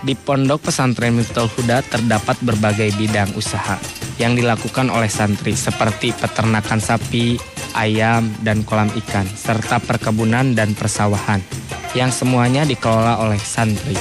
Di Pondok Pesantren Miftahul Huda terdapat berbagai bidang usaha yang dilakukan oleh santri seperti peternakan sapi, ayam, dan kolam ikan, serta perkebunan dan persawahan yang semuanya dikelola oleh santri.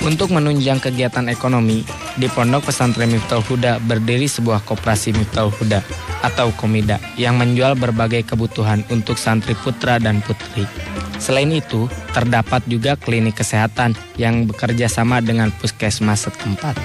Untuk menunjang kegiatan ekonomi, di Pondok Pesantren Miftahul Huda berdiri sebuah koperasi Miftahul Huda atau Komida yang menjual berbagai kebutuhan untuk santri putra dan putri. Selain itu, terdapat juga klinik kesehatan yang bekerja sama dengan puskesmas setempat.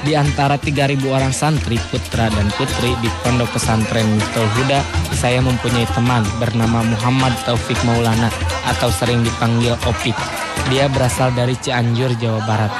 Di antara 3.000 orang santri putra dan putri di Pondok Pesantren Miftahul Huda, saya mempunyai teman bernama Muhammad Taufik Maulana atau sering dipanggil Opik. Dia berasal dari Cianjur, Jawa Barat.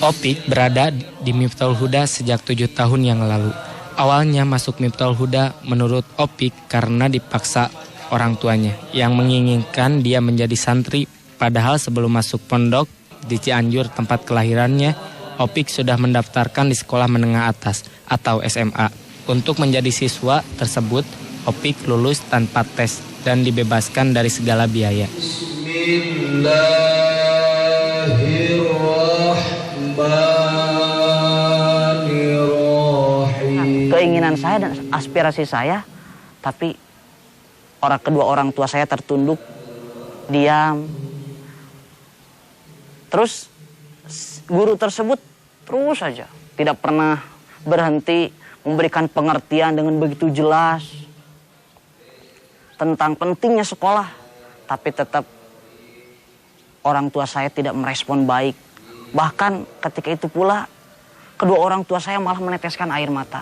Opik berada di Miftahul Huda sejak 7 tahun yang lalu. Awalnya masuk Miftahul Huda menurut Opik karena dipaksa orang tuanya yang menginginkan dia menjadi santri, padahal sebelum masuk pondok di Cianjur tempat kelahirannya, Opik sudah mendaftarkan di sekolah menengah atas atau SMA. Untuk menjadi siswa tersebut, Opik lulus tanpa tes dan dibebaskan dari segala biaya. Keinginan saya dan aspirasi saya, tapi kedua orang tua saya tertunduk, diam. Terus guru tersebut terus saja tidak pernah berhenti memberikan pengertian dengan begitu jelas tentang pentingnya sekolah. Tapi tetap orang tua saya tidak merespon baik. Bahkan ketika itu pula kedua orang tua saya malah meneteskan air mata.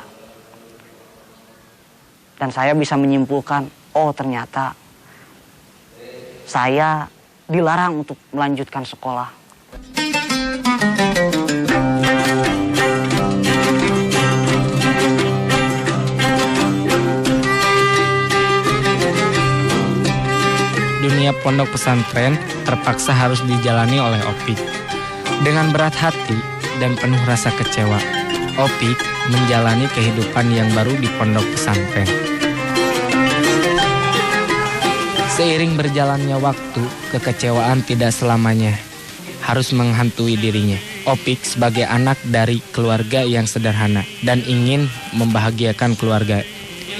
Dan saya bisa menyimpulkan, oh ternyata saya dilarang untuk melanjutkan sekolah. Dunia pondok pesantren terpaksa harus dijalani oleh Opik. Dengan berat hati dan penuh rasa kecewa, Opik menjalani kehidupan yang baru di pondok pesantren. Seiring berjalannya waktu, kekecewaan tidak selamanya harus menghantui dirinya. Opik sebagai anak dari keluarga yang sederhana dan ingin membahagiakan keluarga,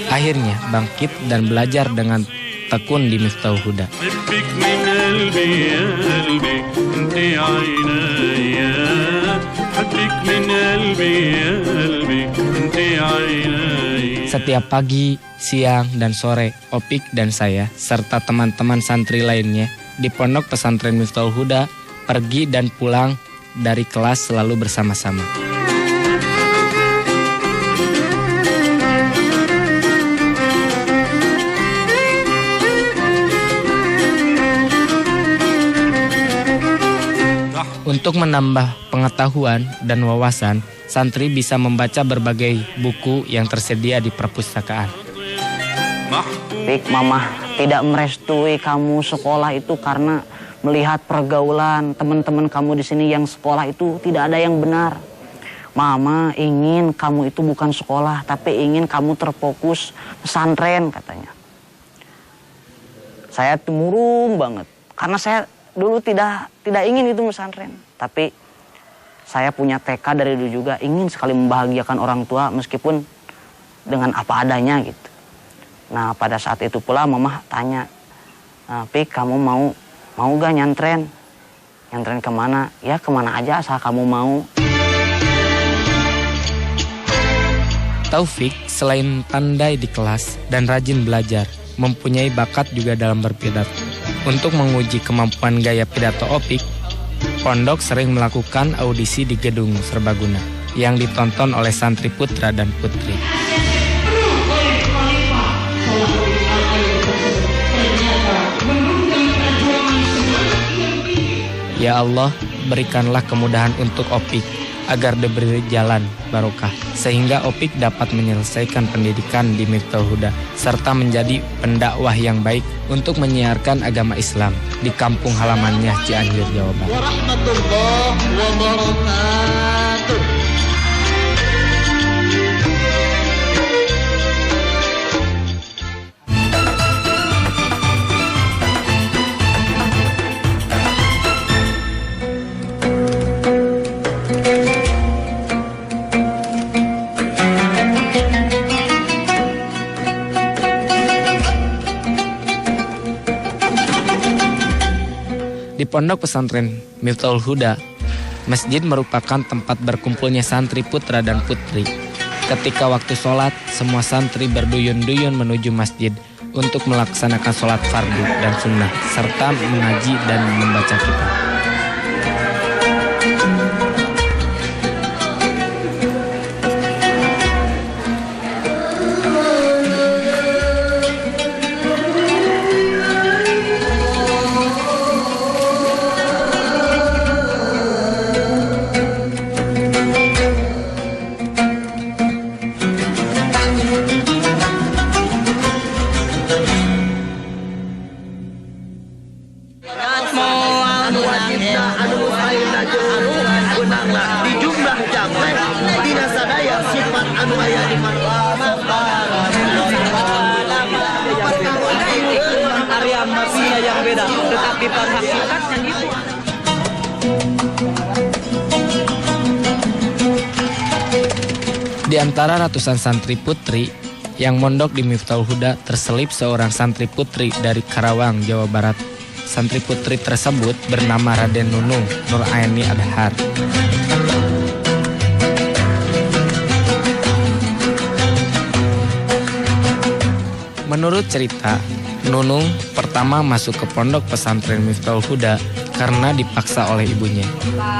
akhirnya bangkit dan belajar dengan tekun di Miftahul Huda. Setiap pagi, siang, dan sore, Opik dan saya, serta teman-teman santri lainnya di Pondok Pesantren Miftahul Huda pergi dan pulang dari kelas selalu bersama-sama. Untuk menambah pengetahuan dan wawasan, santri bisa membaca berbagai buku yang tersedia di perpustakaan. Pik, Mama tidak merestui kamu sekolah itu karena melihat pergaulan teman-teman kamu di sini yang sekolah itu tidak ada yang benar. Mama ingin kamu itu bukan sekolah, tapi ingin kamu terfokus pesantren, katanya. Saya tuh murung banget, karena saya dulu tidak ingin itu pesantren. Tapi saya punya tekad dari dulu juga, ingin sekali membahagiakan orang tua meskipun dengan apa adanya gitu. Nah pada saat itu pula Mama tanya, Pik, kamu mau gak nyantren? Nyantren kemana? Ya kemana aja asal kamu mau. Taufik selain pandai di kelas dan rajin belajar, mempunyai bakat juga dalam berpidato. Untuk menguji kemampuan gaya pidato Opik, pondok sering melakukan audisi di gedung serbaguna yang ditonton oleh santri putra dan putri. Ya Allah, berikanlah kemudahan untuk Opik agar diberi jalan barokah sehingga Opik dapat menyelesaikan pendidikan di Miftahul Huda serta menjadi pendakwah yang baik untuk menyiarkan agama Islam di kampung halamannya Cianjur, Jawa Barat. Warahmatullahi wabarakatuh. Di pondok pesantren Miftahul Huda, masjid merupakan tempat berkumpulnya santri putra dan putri. Ketika waktu sholat, semua santri berduyun-duyun menuju masjid untuk melaksanakan sholat fardu dan sunnah, serta mengaji dan membaca kitab. Di jumlah jamret dina sadaya sifat anu aya di Area manusia yang beda, tetapi pada hakikatnya gitu. Di antara ratusan santri putri yang mondok di Miftahul Huda terselip seorang santri putri dari Karawang, Jawa Barat. Santri putri tersebut bernama Raden Nunung Nuraini Adhar. Menurut cerita, Nunung pertama masuk ke pondok pesantren Miftahul Huda karena dipaksa oleh ibunya.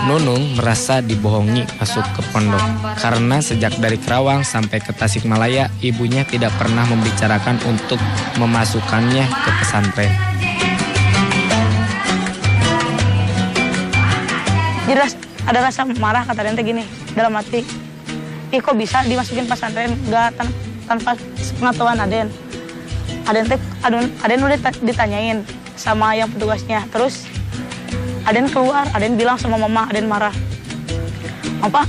Nunung merasa dibohongi masuk ke pondok karena sejak dari Karawang sampai ke Tasikmalaya, ibunya tidak pernah membicarakan untuk memasukkannya ke pesantren. Jelas ada rasa marah kata Dente gini dalam hati. Kok bisa dimasukin pesantren gak tanpa pengetahuan Aden. Aden udah ditanyain sama yang petugasnya. Terus Aden keluar, Aden bilang sama mama, Aden marah.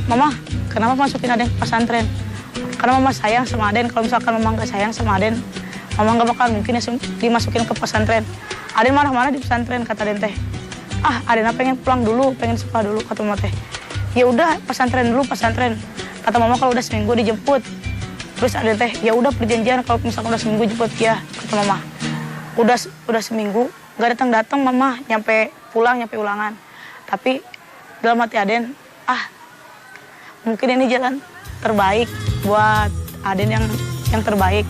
Mama, kenapa masukin Aden ke pesantren? Karena mama sayang sama Aden. Kalau misalkan mama gak sayang sama Aden, mama gak bakal mungkin dimasukin ke pesantren. Aden marah-marah di pesantren kata Aden teh. Aden pengen pulang dulu, pengen sekolah dulu kata mama teh. Ya udah pesantren dulu pesantren. Kata mama kalau udah seminggu dijemput. Terus Aden teh, ya udah perjanjian kalau misalkan udah seminggu jemput ya kata mama. Udah seminggu nggak datang mama, nyampe ulangan. Tapi dalam hati Aden, mungkin ini jalan terbaik buat Aden yang terbaik.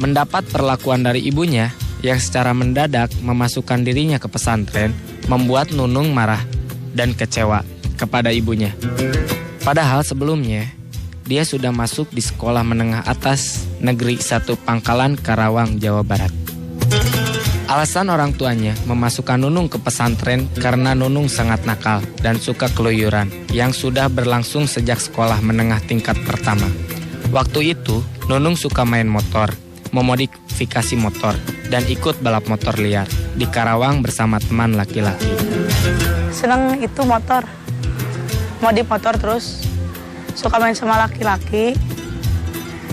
Mendapat perlakuan dari ibunya yang secara mendadak memasukkan dirinya ke pesantren, membuat Nunung marah dan kecewa kepada ibunya. Padahal sebelumnya, dia sudah masuk di sekolah menengah atas Negeri 1 Pangkalan, Karawang, Jawa Barat. Alasan orang tuanya memasukkan Nunung ke pesantren karena Nunung sangat nakal dan suka keluyuran yang sudah berlangsung sejak sekolah menengah tingkat pertama. Waktu itu, Nunung suka main motor, memodifikasi motor, dan ikut balap motor liar di Karawang bersama teman laki-laki. Senang itu motor, modif motor terus suka main sama laki-laki.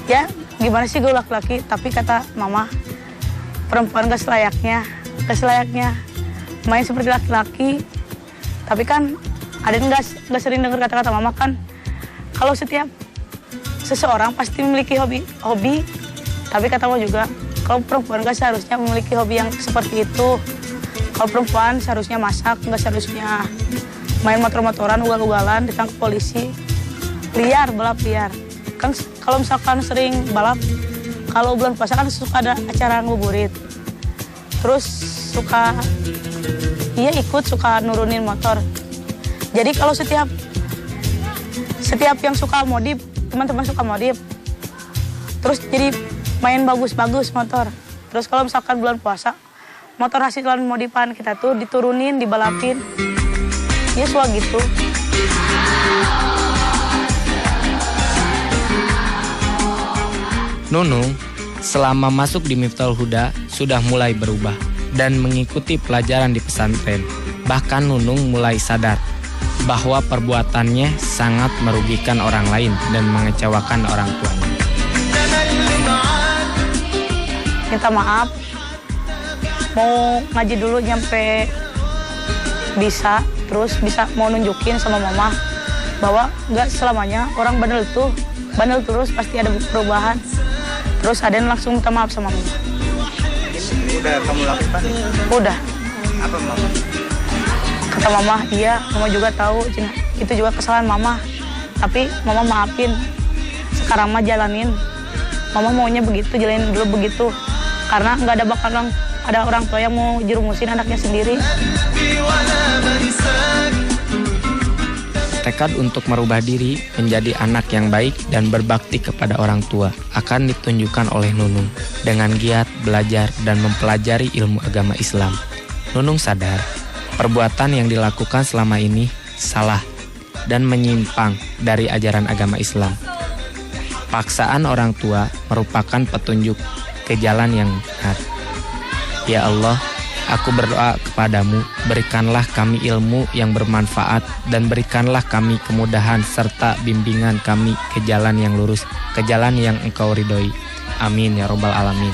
Ya gimana sih gue laki-laki, tapi kata mama perempuan gak selayaknya main seperti laki-laki. Tapi kan Aden gak sering dengar kata-kata mama kan, kalau setiap seseorang pasti memiliki hobi. Tapi kata mama juga, kalau perempuan gak seharusnya memiliki hobi yang seperti itu. Kalau perempuan seharusnya masak, nggak seharusnya main motor-motoran, ugal-ugalan, ditangkap polisi. Liar, balap liar. Kan kalau misalkan sering balap, kalau bulan puasa kan suka ada acara ngabuburit. Terus suka suka nurunin motor. Jadi kalau setiap yang suka modif, teman-teman suka modif. Terus jadi main bagus-bagus motor. Terus kalau misalkan bulan puasa, motor hasilan modifan kita tuh diturunin, dibalapin. Ya suka gitu. Nunung selama masuk di Miftahul Huda sudah mulai berubah dan mengikuti pelajaran di pesantren. Bahkan Nunung mulai sadar bahwa perbuatannya sangat merugikan orang lain dan mengecewakan orang tuanya. Minta maaf. Mau ngaji dulu nyampe bisa, terus bisa mau nunjukin sama mama bahwa nggak selamanya orang bandel terus pasti ada perubahan. Terus Aden langsung minta maaf sama mama. Udah kamu lakukan? Udah. Apa mama? Kata mama, iya, mama juga tahu itu juga kesalahan mama. Tapi mama maafin. Sekarang mah jalanin. Mama maunya begitu, jalanin dulu begitu. Karena nggak ada orang tua yang mau jerumusin anaknya sendiri. Tekad untuk merubah diri menjadi anak yang baik dan berbakti kepada orang tua akan ditunjukkan oleh Nunung dengan giat belajar dan mempelajari ilmu agama Islam. Nunung sadar perbuatan yang dilakukan selama ini salah dan menyimpang dari ajaran agama Islam. Paksaan orang tua merupakan petunjuk ke jalan yang benar. Ya Allah, aku berdoa kepadamu, berikanlah kami ilmu yang bermanfaat dan berikanlah kami kemudahan serta bimbingan kami ke jalan yang lurus, ke jalan yang Engkau ridhoi. Amin ya Rabbal Alamin.